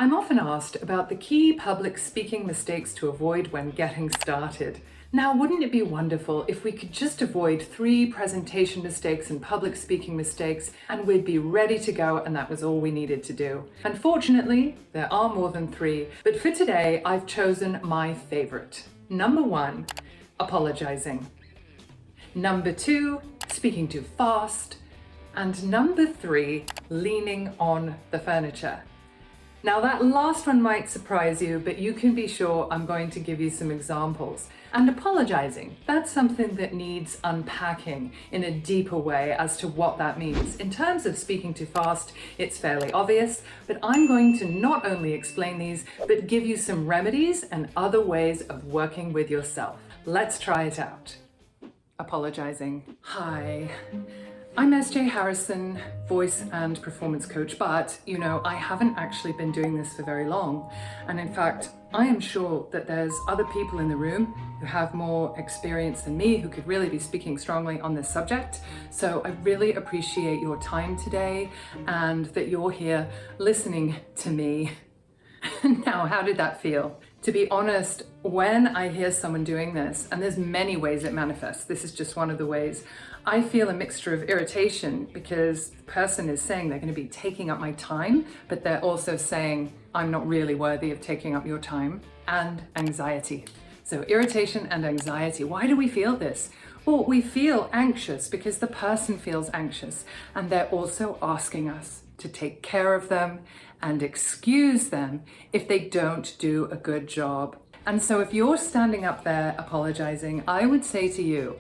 I'm often asked about the key public speaking mistakes to avoid when getting started. Now, wouldn't it be wonderful if we could just avoid 3 presentation mistakes and public speaking mistakes and we'd be ready to go and that was all we needed to do? Unfortunately, there are more than 3, but for today, I've chosen my favorite. Number 1, apologizing. Number 2, speaking too fast. And number 3, leaning on the furniture. Now that last one might surprise you, but you can be sure I'm going to give you some examples. And apologizing, that's something that needs unpacking in a deeper way as to what that means. In terms of speaking too fast, it's fairly obvious, but I'm going to not only explain these, but give you some remedies and other ways of working with yourself. Let's try it out. Apologizing. Hi. I'm SJ Harrison, voice and performance coach, but I haven't actually been doing this for very long. And in fact, I am sure that there's other people in the room who have more experience than me who could really be speaking strongly on this subject. So I really appreciate your time today and that you're here listening to me. Now, how did that feel? To be honest, when I hear someone doing this, and there's many ways it manifests, this is just one of the ways, I feel a mixture of irritation because the person is saying they're going to be taking up my time, but they're also saying, I'm not really worthy of taking up your time, and anxiety. So irritation and anxiety. Why do we feel this? Well, we feel anxious because the person feels anxious, and they're also asking us to take care of them and excuse them if they don't do a good job. And so if you're standing up there apologizing, I would say to you,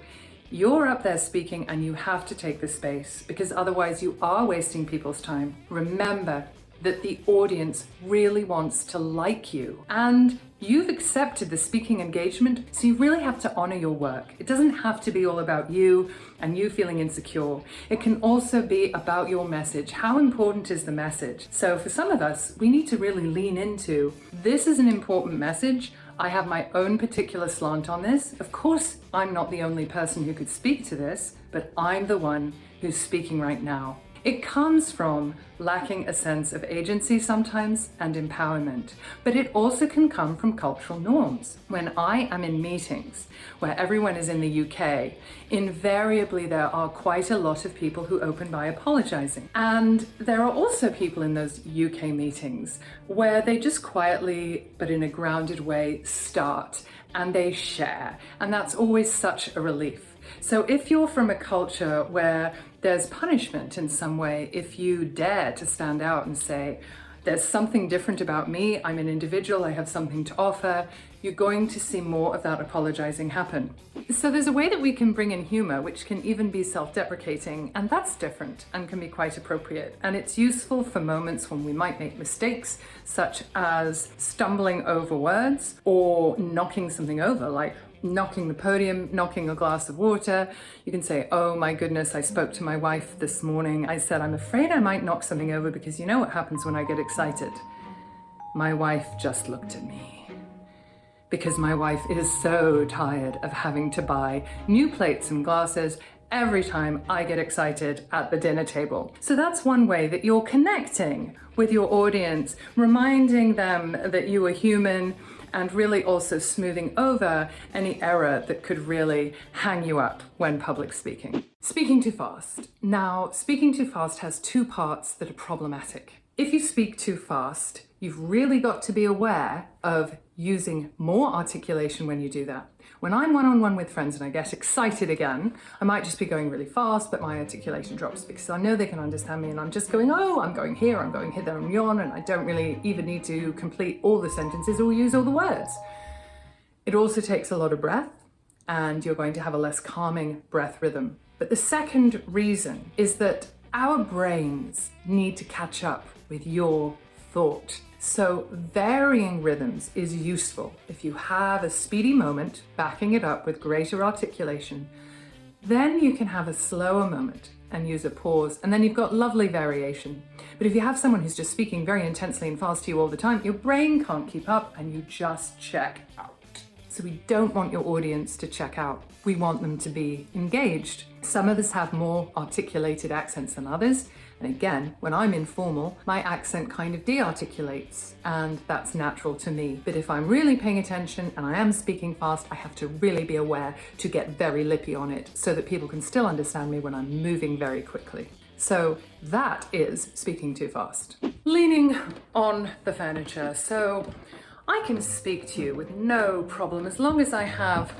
you're up there speaking and you have to take the space because otherwise you are wasting people's time. Remember that the audience really wants to like you and you've accepted the speaking engagement, so you really have to honor your work. It doesn't have to be all about you and you feeling insecure. It can also be about your message. How important is the message? So for some of us, we need to really lean into, this is an important message. I have my own particular slant on this. Of course, I'm not the only person who could speak to this, but I'm the one who's speaking right now. It comes from lacking a sense of agency sometimes and empowerment, but it also can come from cultural norms. When I am in meetings where everyone is in the UK, invariably there are quite a lot of people who open by apologizing. And there are also people in those UK meetings where they just quietly, but in a grounded way, start and they share. And that's always such a relief. So if you're from a culture where there's punishment in some way, if you dare to stand out and say, there's something different about me, I'm an individual, I have something to offer, you're going to see more of that apologizing happen. So there's a way that we can bring in humor, which can even be self-deprecating, and that's different and can be quite appropriate. And it's useful for moments when we might make mistakes, such as stumbling over words or knocking something over, like knocking the podium, knocking a glass of water. You can say, oh my goodness, I spoke to my wife this morning. I said, I'm afraid I might knock something over because you know what happens when I get excited. My wife just looked at me. Because my wife is so tired of having to buy new plates and glasses every time I get excited at the dinner table. So that's one way that you're connecting with your audience, reminding them that you are human, and really also smoothing over any error that could really hang you up when public speaking. Speaking too fast. Now, speaking too fast has 2 parts that are problematic. If you speak too fast, you've really got to be aware of using more articulation when you do that. When I'm one-on-one with friends and I get excited again, I might just be going really fast, but my articulation drops because I know they can understand me and I'm just going, oh, I'm going here, there, and yon, and I don't really even need to complete all the sentences or use all the words. It also takes a lot of breath and you're going to have a less calming breath rhythm. But the second reason is that our brains need to catch up with your thought. So varying rhythms is useful. If you have a speedy moment, backing it up with greater articulation, then you can have a slower moment and use a pause, and then you've got lovely variation. But if you have someone who's just speaking very intensely and fast to you all the time, your brain can't keep up and you just check out. So we don't want your audience to check out. We want them to be engaged. Some of us have more articulated accents than others, And again, when I'm informal, my accent kind of de-articulates, and that's natural to me. But if I'm really paying attention and I am speaking fast, I have to really be aware to get very lippy on it so that people can still understand me when I'm moving very quickly. So that is speaking too fast. Leaning on the furniture. So I can speak to you with no problem as long as I have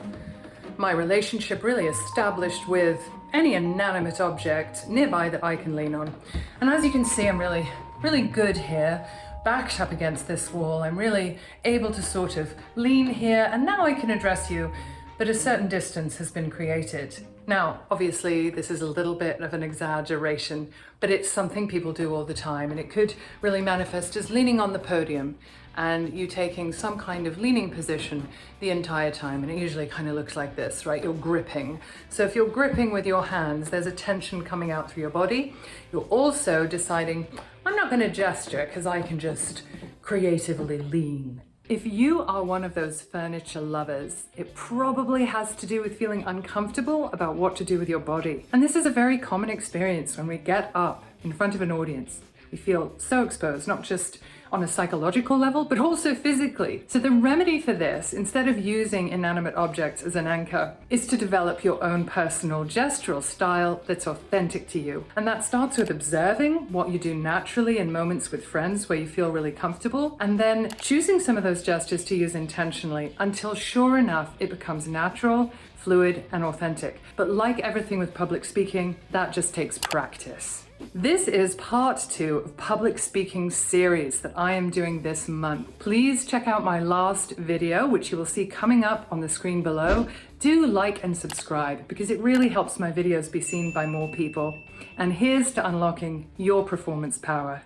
my relationship really established with any inanimate object nearby that I can lean on. And as you can see, I'm really good here, backed up against this wall. I'm really able to sort of lean here, and now I can address you, but a certain distance has been created. Now, obviously, this is a little bit of an exaggeration, but it's something people do all the time, and it could really manifest as leaning on the podium and you taking some kind of leaning position the entire time, and it usually kind of looks like this, right? You're gripping. So if you're gripping with your hands, there's a tension coming out through your body. You're also deciding, I'm not going to gesture because I can just creatively lean. If you are one of those furniture lovers, it probably has to do with feeling uncomfortable about what to do with your body. And this is a very common experience when we get up in front of an audience. We feel so exposed, not just on a psychological level, but also physically. So the remedy for this, instead of using inanimate objects as an anchor, is to develop your own personal gestural style that's authentic to you. And that starts with observing what you do naturally in moments with friends where you feel really comfortable, and then choosing some of those gestures to use intentionally until sure enough it becomes natural, fluid, and authentic. But like everything with public speaking, that just takes practice. This is part 2 of public speaking series that I am doing this month. Please check out my last video, which you will see coming up on the screen below. Do like and subscribe because it really helps my videos be seen by more people. And here's to unlocking your performance power.